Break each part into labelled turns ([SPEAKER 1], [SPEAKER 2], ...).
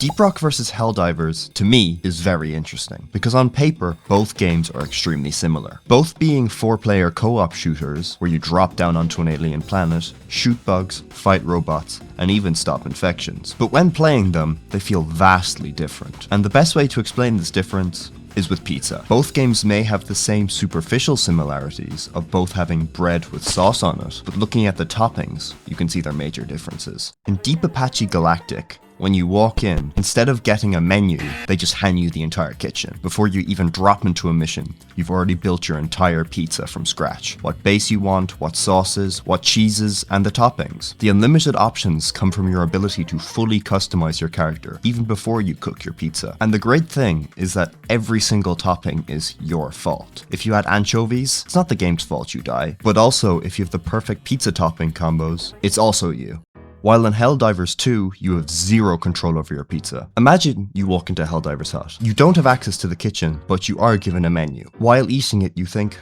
[SPEAKER 1] Deep Rock vs Helldivers, to me, is very interesting, because on paper, both games are extremely similar. Both being 4-player co-op shooters, where you drop down onto an alien planet, shoot bugs, fight robots, and even stop infections. But when playing them, they feel vastly different. And the best way to explain this difference is with pizza. Both games may have the same superficial similarities of both having bread with sauce on it, but looking at the toppings, you can see their major differences. In Deep Apache Galactic, when you walk in, instead of getting a menu, they just hand you the entire kitchen. Before you even drop into a mission, you've already built your entire pizza from scratch. What base you want, what sauces, what cheeses, and the toppings. The unlimited options come from your ability to fully customize your character, even before you cook your pizza. And the great thing is that every single topping is your fault. If you add anchovies, it's not the game's fault you die, but also if you have the perfect pizza topping combos, it's also you. While in Helldivers 2, you have zero control over your pizza. Imagine you walk into Helldivers hut. You don't have access to the kitchen, but you are given a menu. While eating it, you think,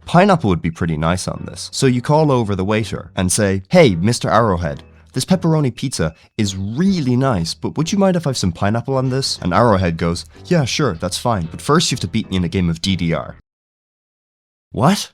[SPEAKER 1] pineapple would be pretty nice on this. So you call over the waiter and say, "Hey, Mr. Arrowhead, this pepperoni pizza is really nice, but would you mind if I have some pineapple on this?" And Arrowhead goes, "Yeah, sure, that's fine, but first you have to beat me in a game of DDR." What?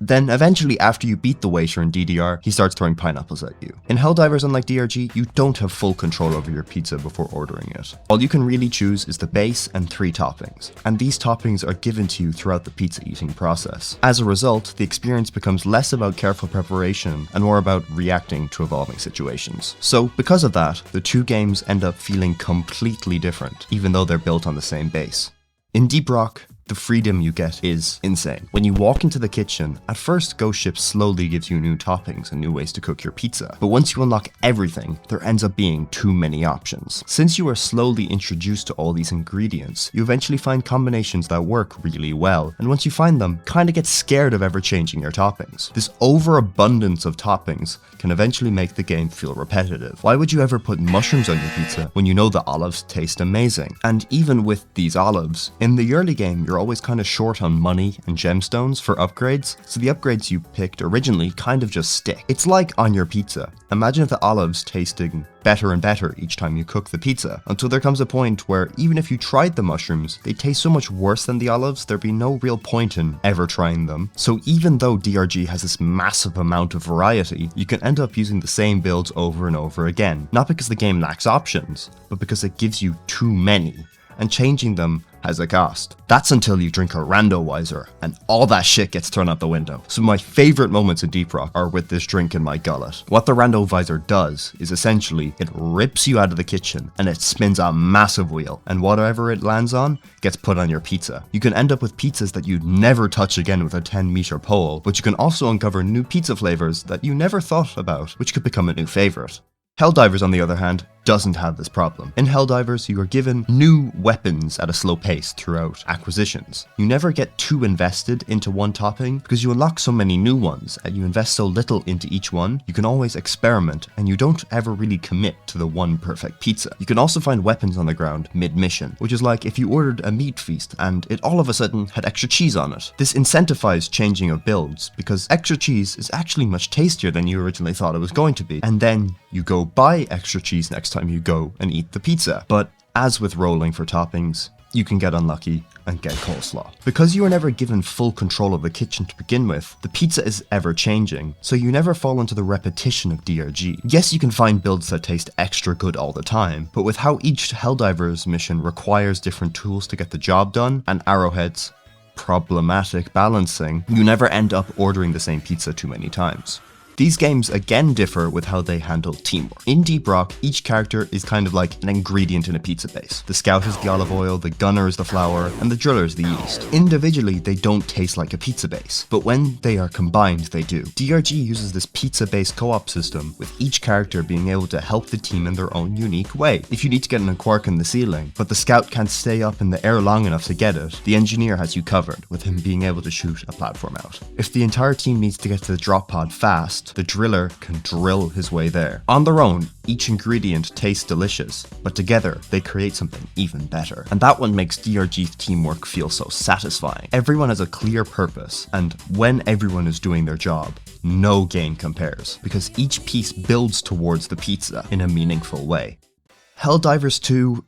[SPEAKER 1] Then eventually, after you beat the waiter in DDR, he starts throwing pineapples at you. In Helldivers, unlike DRG, you don't have full control over your pizza before ordering it. All you can really choose is the base and 3 toppings, and these toppings are given to you throughout the pizza eating process. As a result, the experience becomes less about careful preparation and more about reacting to evolving situations. So, because of that, the two games end up feeling completely different, even though they're built on the same base. In Deep Rock, the freedom you get is insane. When you walk into the kitchen, at first Ghost Ship slowly gives you new toppings and new ways to cook your pizza. But once you unlock everything, there ends up being too many options. Since you are slowly introduced to all these ingredients, you eventually find combinations that work really well, and once you find them, kinda get scared of ever changing your toppings. This overabundance of toppings can eventually make the game feel repetitive. Why would you ever put mushrooms on your pizza when you know the olives taste amazing? And even with these olives, in the early game, you're always kind of short on money and gemstones for upgrades, so the upgrades you picked originally kind of just stick. It's like on your pizza. Imagine if the olives tasting better and better each time you cook the pizza, until there comes a point where even if you tried the mushrooms, they taste so much worse than the olives, there'd be no real point in ever trying them. So even though DRG has this massive amount of variety, you can end up using the same builds over and over again. Not because the game lacks options, but because it gives you too many, and changing them has a cost. That's until you drink a Randowizer, and all that shit gets thrown out the window. Some of my favorite moments in Deep Rock are with this drink in my gullet. What the Randowizer does is essentially, it rips you out of the kitchen, and it spins a massive wheel, and whatever it lands on, gets put on your pizza. You can end up with pizzas that you'd never touch again with a 10-meter pole, but you can also uncover new pizza flavors that you never thought about, which could become a new favorite. Helldivers, on the other hand, doesn't have this problem. In Helldivers, you are given new weapons at a slow pace throughout acquisitions. You never get too invested into one topping because you unlock so many new ones and you invest so little into each one, you can always experiment and you don't ever really commit to the one perfect pizza. You can also find weapons on the ground mid-mission, which is like if you ordered a meat feast and it all of a sudden had extra cheese on it. This incentivizes changing of builds because extra cheese is actually much tastier than you originally thought it was going to be. And then you go buy extra cheese next time you go and eat the pizza. But as with rolling for toppings, you can get unlucky and get coleslaw. Because you are never given full control of the kitchen to begin with, the pizza is ever changing, so you never fall into the repetition of DRG. Yes, you can find builds that taste extra good all the time, but with how each Helldivers mission requires different tools to get the job done, and Arrowhead's problematic balancing, you never end up ordering the same pizza too many times. These games again differ with how they handle teamwork. In Deep Rock, each character is kind of like an ingredient in a pizza base. The scout is the olive oil, the gunner is the flour, and the driller is the yeast. Individually, they don't taste like a pizza base, but when they are combined, they do. DRG uses this pizza-based co-op system, with each character being able to help the team in their own unique way. If you need to get a quark in the ceiling, but the scout can't stay up in the air long enough to get it, the engineer has you covered, with him being able to shoot a platform out. If the entire team needs to get to the drop pod fast, the driller can drill his way there. On their own, each ingredient tastes delicious, but together they create something even better. And that one makes DRG's teamwork feel so satisfying. Everyone has a clear purpose, and when everyone is doing their job, no game compares, because each piece builds towards the pizza in a meaningful way. Helldivers 2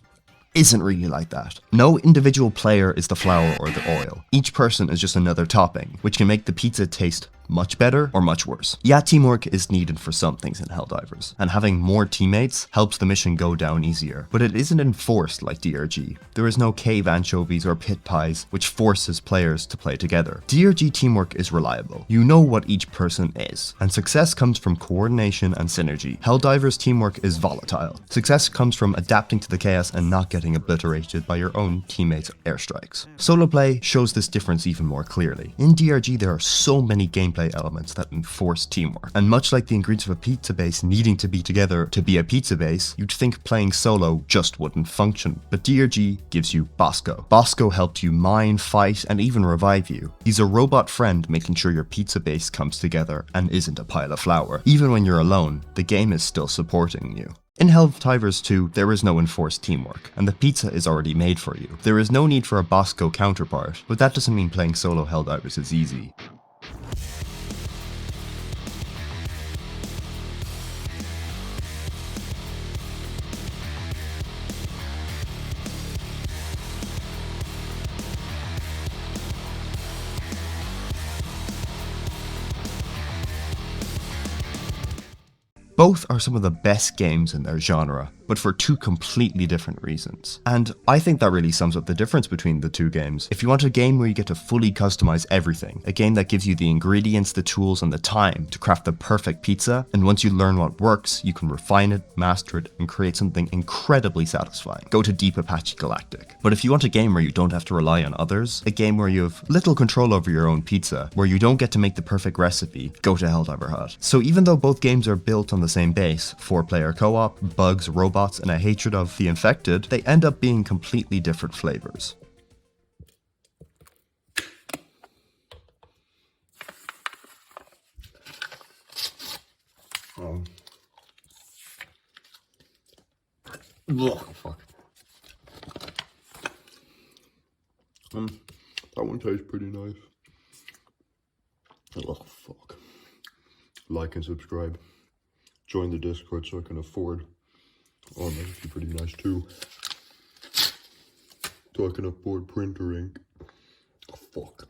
[SPEAKER 1] isn't really like that. No individual player is the flour or the oil. Each person is just another topping, which can make the pizza taste much better or much worse. Yeah, teamwork is needed for some things in Helldivers, and having more teammates helps the mission go down easier, but it isn't enforced like DRG. There is no cave anchovies or pit pies, which forces players to play together. DRG teamwork is reliable. You know what each person is, and success comes from coordination and synergy. Helldivers teamwork is volatile. Success comes from adapting to the chaos and not getting obliterated by your own teammates' airstrikes. Solo play shows this difference even more clearly. In DRG, there are so many gameplay elements that enforce teamwork, and much like the ingredients of a pizza base needing to be together to be a pizza base, you'd think playing solo just wouldn't function, but DRG gives you Bosco. Bosco helped you mine, fight, and even revive you. He's a robot friend making sure your pizza base comes together and isn't a pile of flour. Even when you're alone, the game is still supporting you. In Helldivers 2, there is no enforced teamwork, and the pizza is already made for you. There is no need for a Bosco counterpart, but that doesn't mean playing solo Helldivers is easy. Both are some of the best games in their genre, but for two completely different reasons. And I think that really sums up the difference between the two games. If you want a game where you get to fully customize everything, a game that gives you the ingredients, the tools, and the time to craft the perfect pizza, and once you learn what works, you can refine it, master it, and create something incredibly satisfying, go to Deep Apache Galactic. But if you want a game where you don't have to rely on others, a game where you have little control over your own pizza, where you don't get to make the perfect recipe, go to Helldiver Hut. So even though both games are built on the same base, 4-player co-op, bugs, robots, and a hatred of the infected, they end up being completely different flavors.
[SPEAKER 2] Fuck. That one tastes pretty nice. Oh, fuck. Like and subscribe. Join the Discord so I can afford. Oh, that's actually pretty nice too. So I can afford printer ink. Oh, fuck.